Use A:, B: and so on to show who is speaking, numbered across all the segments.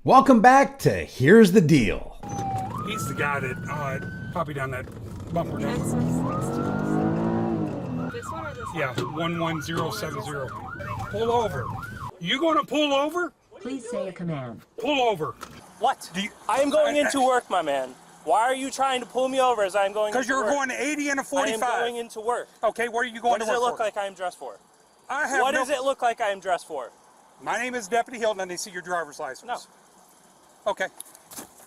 A: Welcome back to Here's the Deal.
B: He's the guy that copied down that bumper.
C: This one or this one?
B: Yeah, 11070. Pull over. You going to pull over?
D: Please say a command.
B: Pull over.
E: What? I am going into work, my man. Why are you trying to pull me over as I'm going into work?
B: Because you're going 80 and a 45.
E: I am going into work.
B: Okay, what are you going to work for?
E: What does it look like I am dressed for?
B: What
E: does it look like I am dressed for?
B: My name is Deputy Hilton and they see your driver's license.
E: No.
B: Okay.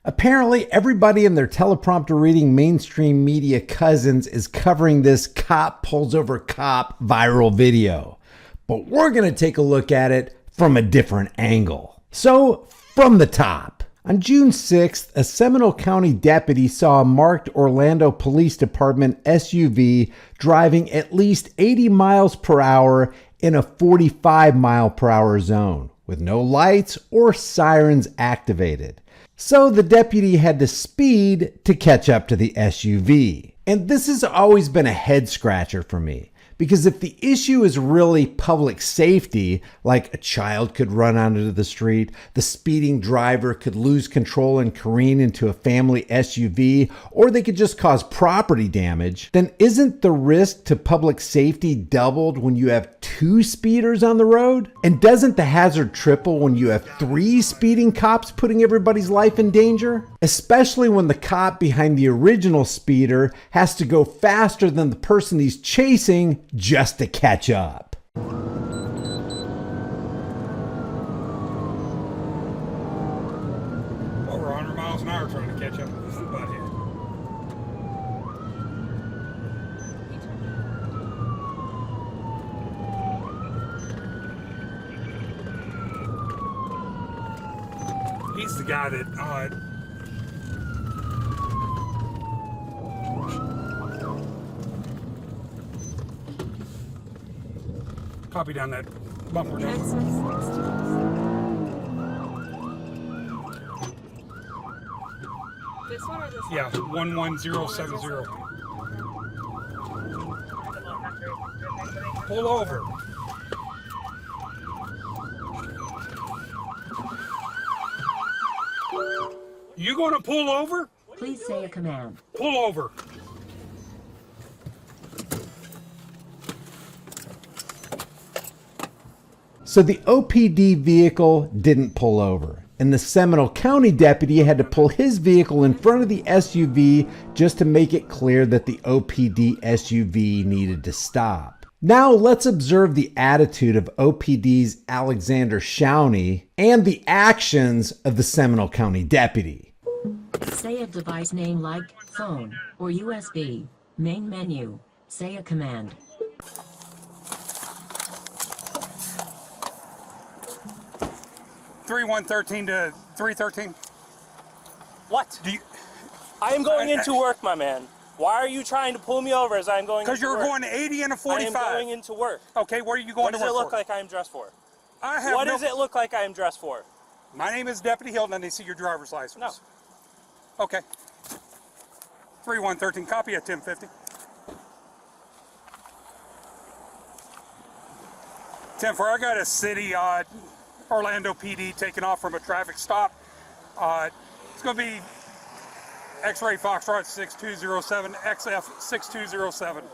A: Apparently, everybody in their teleprompter reading mainstream media cousins is covering this cop pulls over cop viral video. But we're going to take a look at it from a different angle. So, from the top. On June 6th, a Seminole County deputy saw a marked Orlando Police Department SUV driving at least 80 miles per hour in a 45 mile per hour zone with no lights or sirens activated. So the deputy had to speed to catch up to the SUV. And this has always been a head scratcher for me. Because if the issue is really public safety, like a child could run onto the street, the speeding driver could lose control and careen into a family SUV, or they could just cause property damage, then isn't the risk to public safety doubled when you have 2 speeders on the road? And doesn't the hazard triple when you have 3 speeding cops putting everybody's life in danger? Especially when the cop behind the original speeder has to go faster than the person he's chasing just to catch up.
B: Over 100 miles an hour trying to catch up with this butthead. He's the guy that copy down that bumper.
C: This one or this one?
B: Yeah, 11070. Pull over. You going to pull over?
D: Please say a command.
B: Pull over.
A: So the OPD vehicle didn't pull over, and the Seminole County deputy had to pull his vehicle in front of the SUV just to make it clear that the OPD SUV needed to stop. Now let's observe the attitude of OPD's Alexander Shawnee and the actions of the Seminole County deputy.
D: Say a device name like phone or USB. Main menu. Say a command.
B: Three 113 to 313.
E: What? I am going into work, my man. Why are you trying to pull me over as I'm going into work?
B: Because you're going 80 and a 45.
E: I am going into work.
B: Okay, what are you going to work for?
E: What does it look like I am dressed for?
B: What
E: does it look like I am dressed for?
B: My name is Deputy Hilton and they see your driver's license.
E: No.
B: Okay. 3113, copy at 1050. 10-4, I got a city Orlando PD taking off from a traffic stop. It's going to be X-Ray Foxtrot 6207, XF 6207.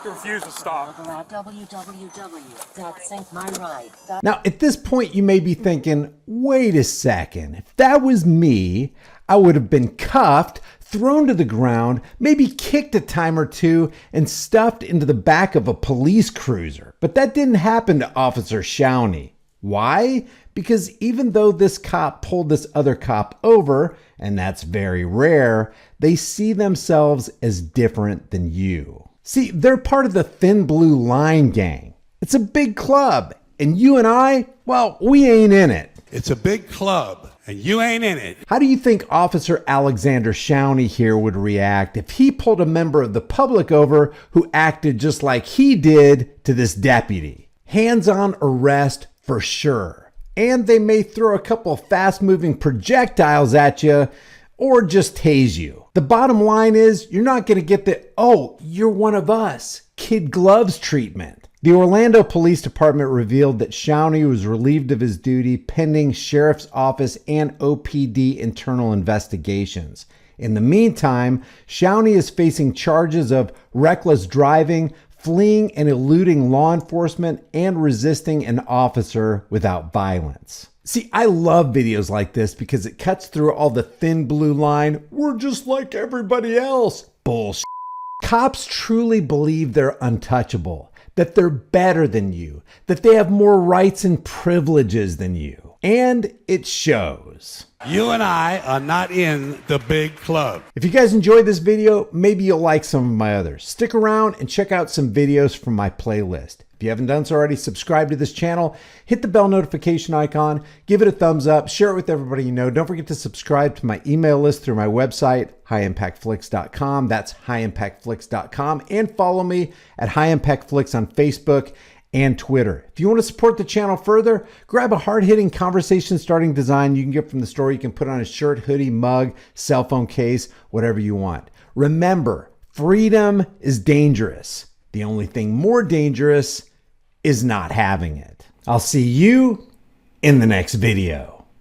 B: You refuse to stop.
D: www.syncmyride.com.
A: Now, at this point, you may be thinking, wait a second, if that was me, I would have been cuffed, thrown to the ground, maybe kicked a time or two, and stuffed into the back of a police cruiser. But that didn't happen to Officer Shawnee. Why? Because even though this cop pulled this other cop over, and that's very rare, they see themselves as different than you. See, they're part of the Thin Blue Line gang. It's a big club, and you and I, well, we ain't in it.
F: It's a big club, and you ain't in it.
A: How do you think Officer Alexander Shawnee here would react if he pulled a member of the public over who acted just like he did to this deputy? Hands-on arrest for sure. And they may throw a couple of fast-moving projectiles at you or just tase you. The bottom line is you're not going to get the, oh, you're one of us, kid gloves treatment. The Orlando Police Department revealed that Shawnee was relieved of his duty pending Sheriff's Office and OPD internal investigations. In the meantime, Shawnee is facing charges of reckless driving, fleeing and eluding law enforcement, and resisting an officer without violence. See, I love videos like this because it cuts through all the thin blue line, "we're just like everybody else" bullshit. Cops truly believe they're untouchable, that they're better than you, that they have more rights and privileges than you. And it shows.
F: You and I are not in the big club.
A: If you guys enjoyed this video, maybe you'll like some of my others. Stick around and check out some videos from my playlist. If you haven't done so already, subscribe to this channel, hit the bell notification icon, give it a thumbs up, share it with everybody you know. Don't forget to subscribe to my email list through my website, highimpactflix.com. That's highimpactflix.com. And follow me at High Impact Flix on Facebook and Twitter. If you want to support the channel further, grab a hard-hitting conversation-starting design you can get from the store. You can put on a shirt, hoodie, mug, cell phone case, whatever you want. Remember, freedom is dangerous. The only thing more dangerous is not having it. I'll see you in the next video.